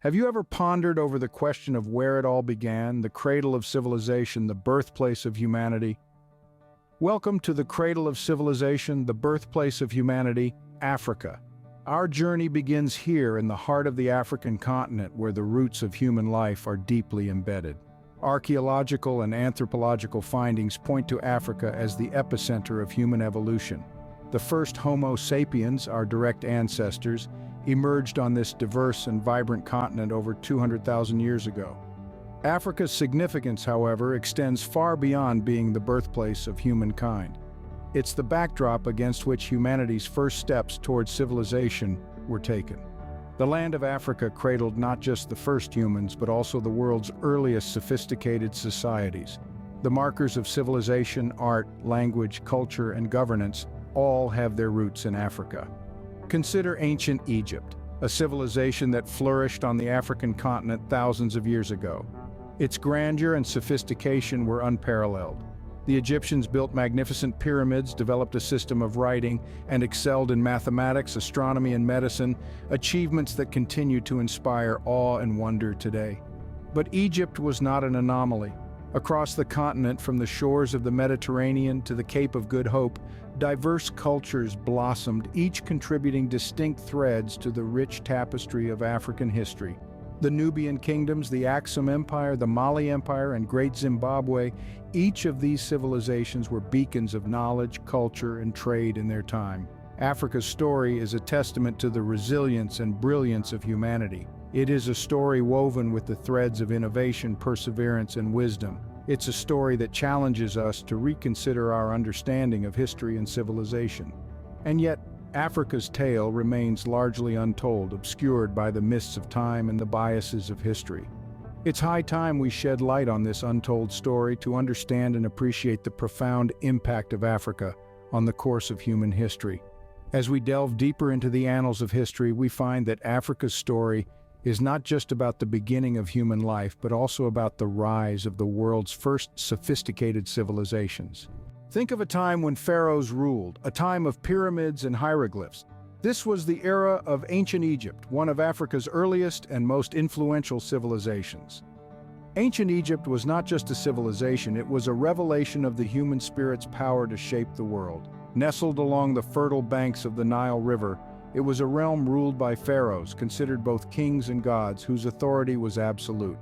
Have you ever pondered over the question of where it all began, the cradle of civilization, the birthplace of humanity? Welcome to the cradle of civilization, the birthplace of humanity, Africa. Our journey begins here in the heart of the African continent where the roots of human life are deeply embedded. Archaeological and anthropological findings point to Africa as the epicenter of human evolution. The first Homo sapiens, our direct ancestors, emerged on this diverse and vibrant continent over 200,000 years ago. Africa's significance, however, extends far beyond being the birthplace of humankind. It's the backdrop against which humanity's first steps towards civilization were taken. The land of Africa cradled not just the first humans, but also the world's earliest sophisticated societies. The markers of civilization, art, language, culture, and governance all have their roots in Africa. Consider ancient Egypt, a civilization that flourished on the African continent thousands of years ago. Its grandeur and sophistication were unparalleled. The Egyptians built magnificent pyramids, developed a system of writing, and excelled in mathematics, astronomy, and medicine, achievements that continue to inspire awe and wonder today. But Egypt was not an anomaly. Across the continent, from the shores of the Mediterranean to the Cape of Good Hope, diverse cultures blossomed, each contributing distinct threads to the rich tapestry of African history. The Nubian kingdoms, the Aksum Empire, the Mali Empire, and Great Zimbabwe, each of these civilizations were beacons of knowledge, culture, and trade in their time. Africa's story is a testament to the resilience and brilliance of humanity. It is a story woven with the threads of innovation, perseverance, and wisdom. It's a story that challenges us to reconsider our understanding of history and civilization. And yet, Africa's tale remains largely untold, obscured by the mists of time and the biases of history. It's high time we shed light on this untold story to understand and appreciate the profound impact of Africa on the course of human history. As we delve deeper into the annals of history, we find that Africa's story is not just about the beginning of human life, but also about the rise of the world's first sophisticated civilizations. Think of a time when pharaohs ruled, a time of pyramids and hieroglyphs. This was the era of ancient Egypt, one of Africa's earliest and most influential civilizations. Ancient Egypt was not just a civilization, it was a revelation of the human spirit's power to shape the world. Nestled along the fertile banks of the Nile River, it was a realm ruled by pharaohs, considered both kings and gods, whose authority was absolute.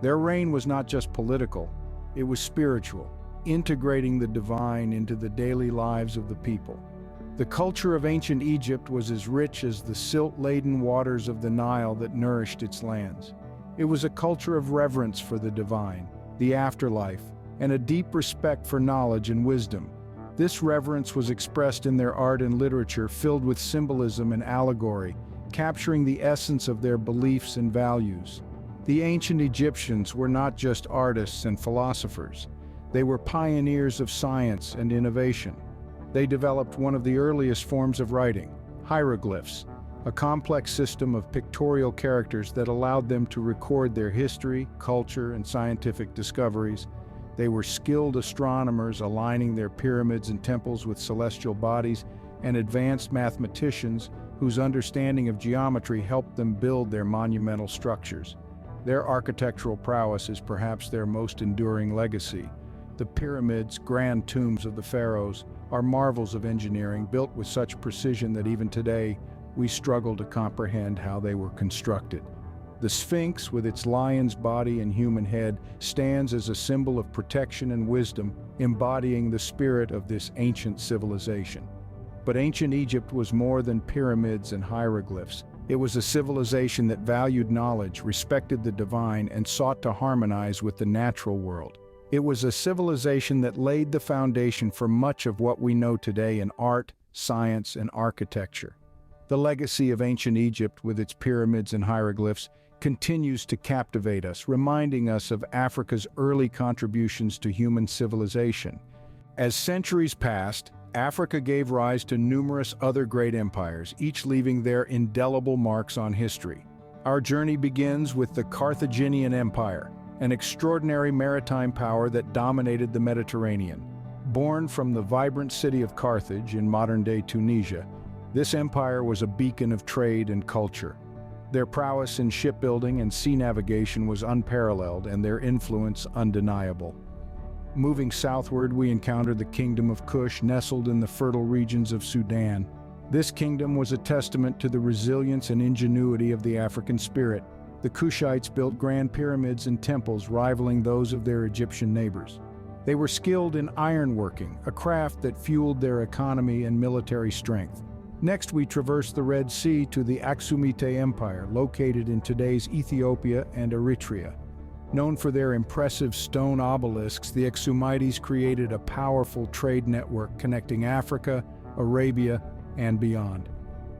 Their reign was not just political, it was spiritual, integrating the divine into the daily lives of the people. The culture of ancient Egypt was as rich as the silt-laden waters of the Nile that nourished its lands. It was a culture of reverence for the divine, the afterlife, and a deep respect for knowledge and wisdom. This reverence was expressed in their art and literature, filled with symbolism and allegory, capturing the essence of their beliefs and values. The ancient Egyptians were not just artists and philosophers. They were pioneers of science and innovation. They developed one of the earliest forms of writing, hieroglyphs, a complex system of pictorial characters that allowed them to record their history, culture, and scientific discoveries. They were skilled astronomers, aligning their pyramids and temples with celestial bodies, and advanced mathematicians whose understanding of geometry helped them build their monumental structures. Their architectural prowess is perhaps their most enduring legacy. The pyramids, grand tombs of the pharaohs, are marvels of engineering built with such precision that even today we struggle to comprehend how they were constructed. The Sphinx, with its lion's body and human head, stands as a symbol of protection and wisdom, embodying the spirit of this ancient civilization. But ancient Egypt was more than pyramids and hieroglyphs. It was a civilization that valued knowledge, respected the divine, and sought to harmonize with the natural world. It was a civilization that laid the foundation for much of what we know today in art, science, and architecture. The legacy of ancient Egypt, with its pyramids and hieroglyphs, continues to captivate us, reminding us of Africa's early contributions to human civilization. As centuries passed, Africa gave rise to numerous other great empires, each leaving their indelible marks on history. Our journey begins with the Carthaginian Empire, an extraordinary maritime power that dominated the Mediterranean. Born from the vibrant city of Carthage in modern-day Tunisia, this empire was a beacon of trade and culture. Their prowess in shipbuilding and sea navigation was unparalleled and their influence undeniable. Moving southward, we encountered the Kingdom of Kush, nestled in the fertile regions of Sudan. This kingdom was a testament to the resilience and ingenuity of the African spirit. The Kushites built grand pyramids and temples rivaling those of their Egyptian neighbors. They were skilled in ironworking, a craft that fueled their economy and military strength. Next, we traversed the Red Sea to the Aksumite Empire, located in today's Ethiopia and Eritrea. Known for their impressive stone obelisks, the Aksumites created a powerful trade network connecting Africa, Arabia, and beyond.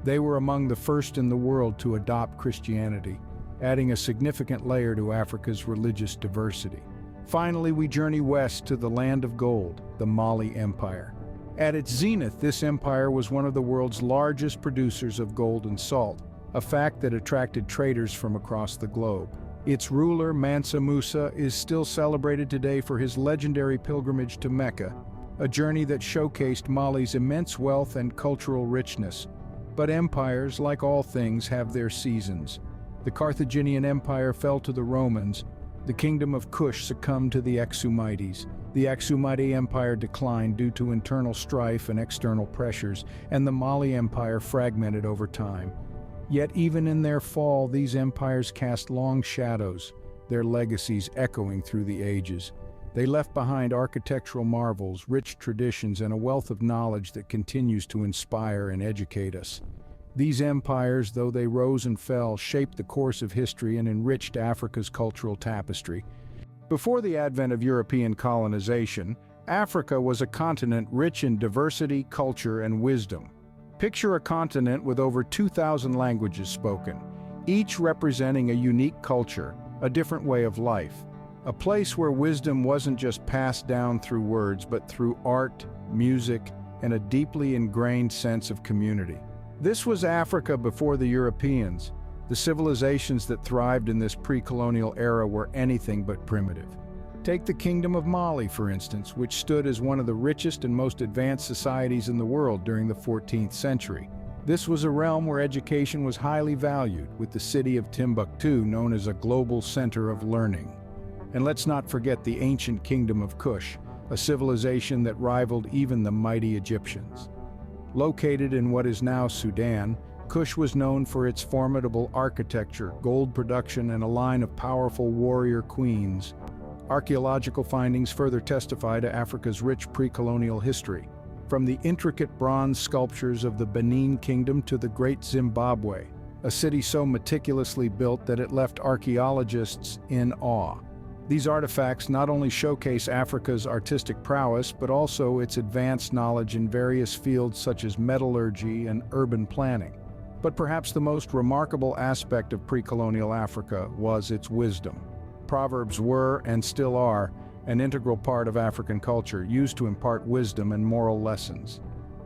They were among the first in the world to adopt Christianity, adding a significant layer to Africa's religious diversity. Finally, we journey west to the land of gold, the Mali Empire. At its zenith, this empire was one of the world's largest producers of gold and salt, a fact that attracted traders from across the globe. Its ruler, Mansa Musa, is still celebrated today for his legendary pilgrimage to Mecca, a journey that showcased Mali's immense wealth and cultural richness. But empires, like all things, have their seasons. The Carthaginian Empire fell to the Romans. The Kingdom of Kush succumbed to the Aksumites. The Aksumite Empire declined due to internal strife and external pressures, and the Mali Empire fragmented over time. Yet even in their fall, these empires cast long shadows, their legacies echoing through the ages. They left behind architectural marvels, rich traditions, and a wealth of knowledge that continues to inspire and educate us. These empires, though they rose and fell, shaped the course of history and enriched Africa's cultural tapestry. Before the advent of European colonization, Africa was a continent rich in diversity, culture, and wisdom. Picture a continent with over 2,000 languages spoken, each representing a unique culture, a different way of life. A place where wisdom wasn't just passed down through words, but through art, music, and a deeply ingrained sense of community. This was Africa before the Europeans. The civilizations that thrived in this pre-colonial era were anything but primitive. Take the Kingdom of Mali, for instance, which stood as one of the richest and most advanced societies in the world during the 14th century. This was a realm where education was highly valued, with the city of Timbuktu known as a global center of learning. And let's not forget the ancient Kingdom of Kush, a civilization that rivaled even the mighty Egyptians. Located in what is now Sudan, Kush was known for its formidable architecture, gold production, and a line of powerful warrior queens. Archaeological findings further testify to Africa's rich pre-colonial history, from the intricate bronze sculptures of the Benin Kingdom to the Great Zimbabwe, a city so meticulously built that it left archaeologists in awe. These artifacts not only showcase Africa's artistic prowess, but also its advanced knowledge in various fields such as metallurgy and urban planning. But perhaps the most remarkable aspect of pre-colonial Africa was its wisdom. Proverbs were, and still are, an integral part of African culture, used to impart wisdom and moral lessons.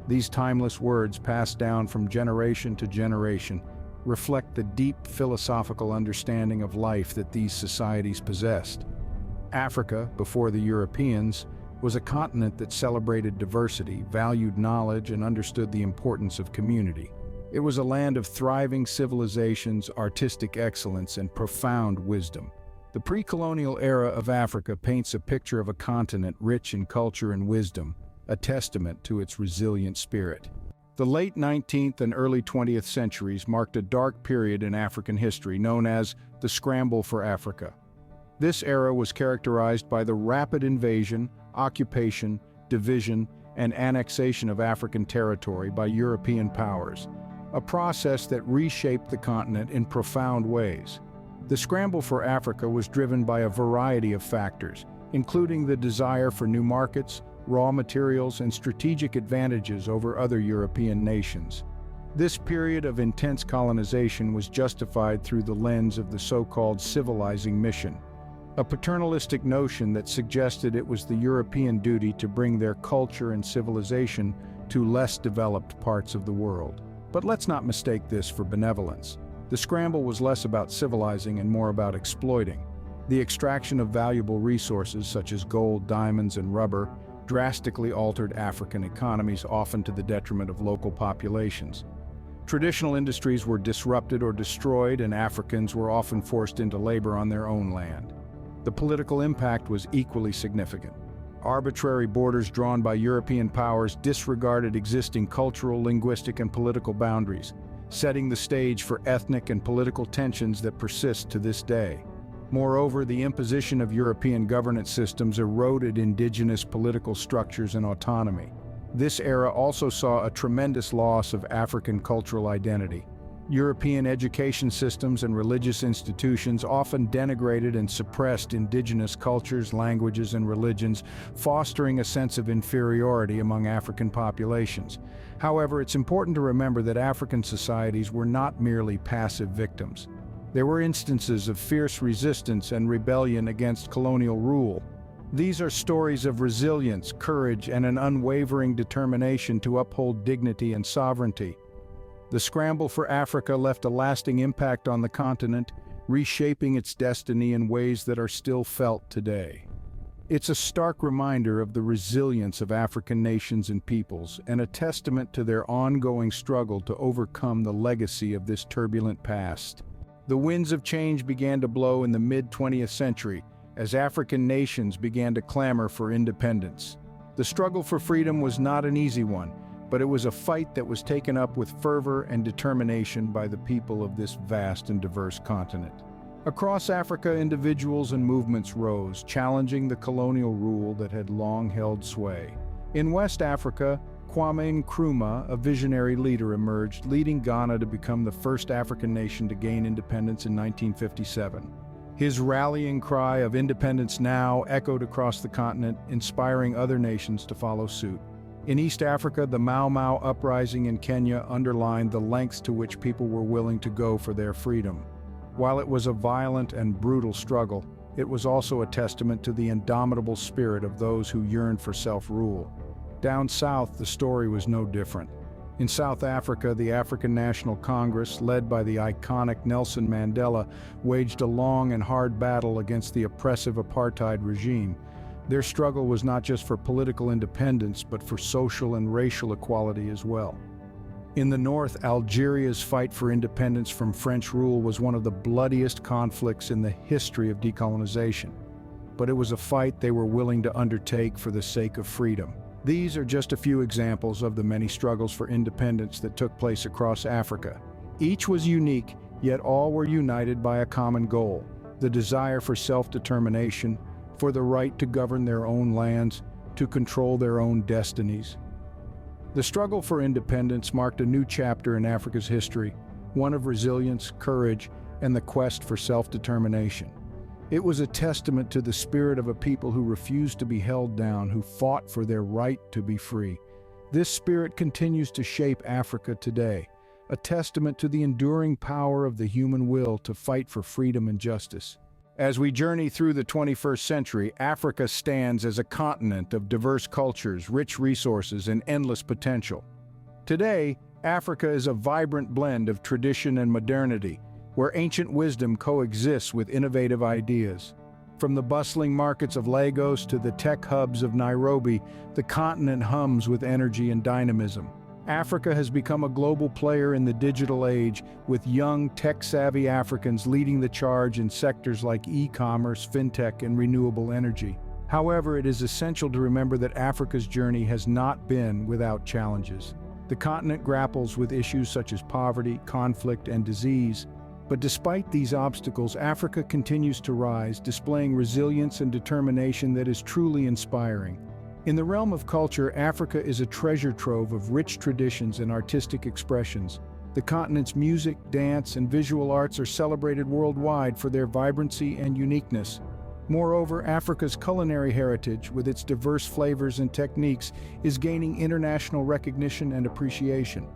These timeless words, passed down from generation to generation, reflect the deep philosophical understanding of life that these societies possessed. Africa, before the Europeans, was a continent that celebrated diversity, valued knowledge, and understood the importance of community. It was a land of thriving civilizations, artistic excellence, and profound wisdom. The pre-colonial era of Africa paints a picture of a continent rich in culture and wisdom, a testament to its resilient spirit. The late 19th and early 20th centuries marked a dark period in African history known as the Scramble for Africa. This era was characterized by the rapid invasion, occupation, division, and annexation of African territory by European powers, a process that reshaped the continent in profound ways. The scramble for Africa was driven by a variety of factors, including the desire for new markets, raw materials, and strategic advantages over other European nations. This period of intense colonization was justified through the lens of the so-called civilizing mission, a paternalistic notion that suggested it was the European duty to bring their culture and civilization to less developed parts of the world. But let's not mistake this for benevolence. The scramble was less about civilizing and more about exploiting. The extraction of valuable resources such as gold, diamonds, and rubber drastically altered African economies, often to the detriment of local populations. Traditional industries were disrupted or destroyed, and Africans were often forced into labor on their own land. The political impact was equally significant. Arbitrary borders drawn by European powers disregarded existing cultural, linguistic, and political boundaries, setting the stage for ethnic and political tensions that persist to this day. Moreover, the imposition of European governance systems eroded indigenous political structures and autonomy. This era also saw a tremendous loss of African cultural identity. European education systems and religious institutions often denigrated and suppressed indigenous cultures, languages, and religions, fostering a sense of inferiority among African populations. However, it's important to remember that African societies were not merely passive victims. There were instances of fierce resistance and rebellion against colonial rule. These are stories of resilience, courage, and an unwavering determination to uphold dignity and sovereignty. The scramble for Africa left a lasting impact on the continent, reshaping its destiny in ways that are still felt today. It's a stark reminder of the resilience of African nations and peoples, and a testament to their ongoing struggle to overcome the legacy of this turbulent past. The winds of change began to blow in the mid-20th century, as African nations began to clamor for independence. The struggle for freedom was not an easy one, but it was a fight that was taken up with fervor and determination by the people of this vast and diverse continent. Across Africa, individuals and movements rose, challenging the colonial rule that had long held sway. In West Africa, Kwame Nkrumah, a visionary leader, emerged, leading Ghana to become the first African nation to gain independence in 1957. His rallying cry of "Independence now" echoed across the continent, inspiring other nations to follow suit. In East Africa, the Mau Mau uprising in Kenya underlined the lengths to which people were willing to go for their freedom. While it was a violent and brutal struggle, it was also a testament to the indomitable spirit of those who yearned for self-rule. Down south, the story was no different. In South Africa, the African National Congress, led by the iconic Nelson Mandela, waged a long and hard battle against the oppressive apartheid regime. Their struggle was not just for political independence, but for social and racial equality as well. In the north, Algeria's fight for independence from French rule was one of the bloodiest conflicts in the history of decolonization. But it was a fight they were willing to undertake for the sake of freedom. These are just a few examples of the many struggles for independence that took place across Africa. Each was unique, yet all were united by a common goal: the desire for self-determination, for the right to govern their own lands, to control their own destinies. The struggle for independence marked a new chapter in Africa's history, one of resilience, courage, and the quest for self-determination. It was a testament to the spirit of a people who refused to be held down, who fought for their right to be free. This spirit continues to shape Africa today, a testament to the enduring power of the human will to fight for freedom and justice. As we journey through the 21st century, Africa stands as a continent of diverse cultures, rich resources, and endless potential. Today, Africa is a vibrant blend of tradition and modernity, where ancient wisdom coexists with innovative ideas. From the bustling markets of Lagos to the tech hubs of Nairobi, the continent hums with energy and dynamism. Africa has become a global player in the digital age, with young, tech-savvy Africans leading the charge in sectors like e-commerce, fintech, and renewable energy. However, it is essential to remember that Africa's journey has not been without challenges. The continent grapples with issues such as poverty, conflict, and disease. But despite these obstacles, Africa continues to rise, displaying resilience and determination that is truly inspiring. In the realm of culture, Africa is a treasure trove of rich traditions and artistic expressions. The continent's music, dance, and visual arts are celebrated worldwide for their vibrancy and uniqueness. Moreover, Africa's culinary heritage, with its diverse flavors and techniques, is gaining international recognition and appreciation.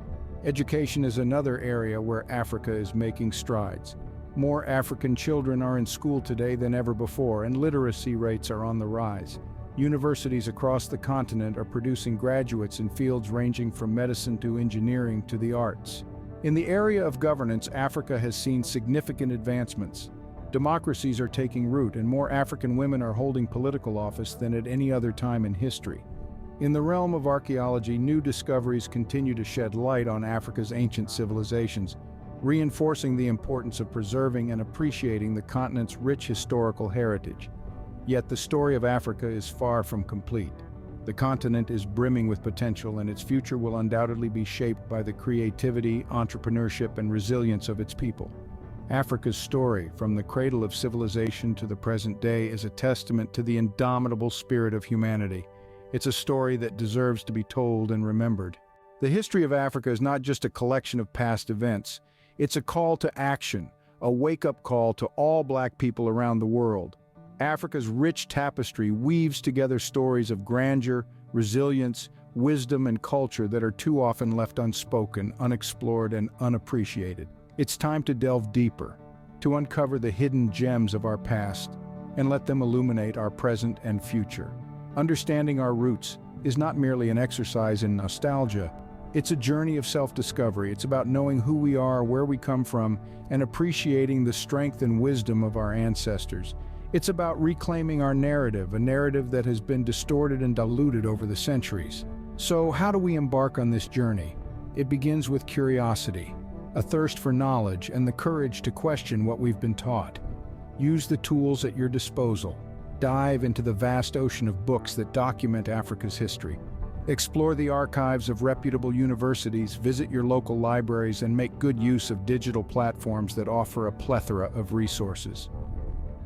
Education is another area where Africa is making strides. More African children are in school today than ever before, and literacy rates are on the rise. Universities across the continent are producing graduates in fields ranging from medicine to engineering to the arts. In the area of governance, Africa has seen significant advancements. Democracies are taking root, and more African women are holding political office than at any other time in history. In the realm of archaeology, new discoveries continue to shed light on Africa's ancient civilizations, reinforcing the importance of preserving and appreciating the continent's rich historical heritage. Yet the story of Africa is far from complete. The continent is brimming with potential, and its future will undoubtedly be shaped by the creativity, entrepreneurship, and resilience of its people. Africa's story, from the cradle of civilization to the present day, is a testament to the indomitable spirit of humanity. It's a story that deserves to be told and remembered. The history of Africa is not just a collection of past events. It's a call to action, a wake-up call to all Black people around the world. Africa's rich tapestry weaves together stories of grandeur, resilience, wisdom, and culture that are too often left unspoken, unexplored, and unappreciated. It's time to delve deeper, to uncover the hidden gems of our past, and let them illuminate our present and future. Understanding our roots is not merely an exercise in nostalgia. It's a journey of self-discovery. It's about knowing who we are, where we come from, and appreciating the strength and wisdom of our ancestors. It's about reclaiming our narrative, a narrative that has been distorted and diluted over the centuries. So, how do we embark on this journey? It begins with curiosity, a thirst for knowledge, and the courage to question what we've been taught. Use the tools at your disposal. Dive into the vast ocean of books that document Africa's history. Explore the archives of reputable universities, visit your local libraries, and make good use of digital platforms that offer a plethora of resources.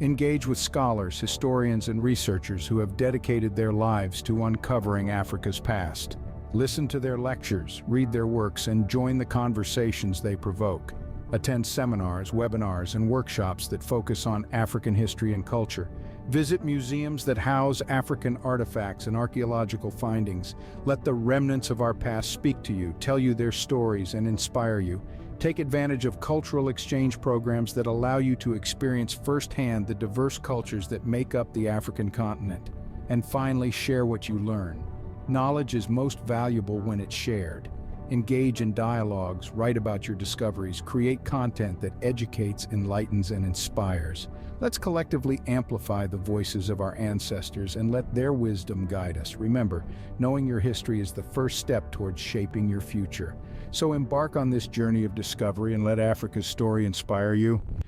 Engage with scholars, historians, and researchers who have dedicated their lives to uncovering Africa's past. Listen to their lectures, read their works, and join the conversations they provoke. Attend seminars, webinars, and workshops that focus on African history and culture. Visit museums that house African artifacts and archaeological findings. Let the remnants of our past speak to you, tell you their stories, and inspire you. Take advantage of cultural exchange programs that allow you to experience firsthand the diverse cultures that make up the African continent. And finally, share what you learn. Knowledge is most valuable when it's shared. Engage in dialogues, write about your discoveries, create content that educates, enlightens, and inspires. Let's collectively amplify the voices of our ancestors and let their wisdom guide us. Remember, knowing your history is the first step towards shaping your future. So embark on this journey of discovery and let Africa's story inspire you.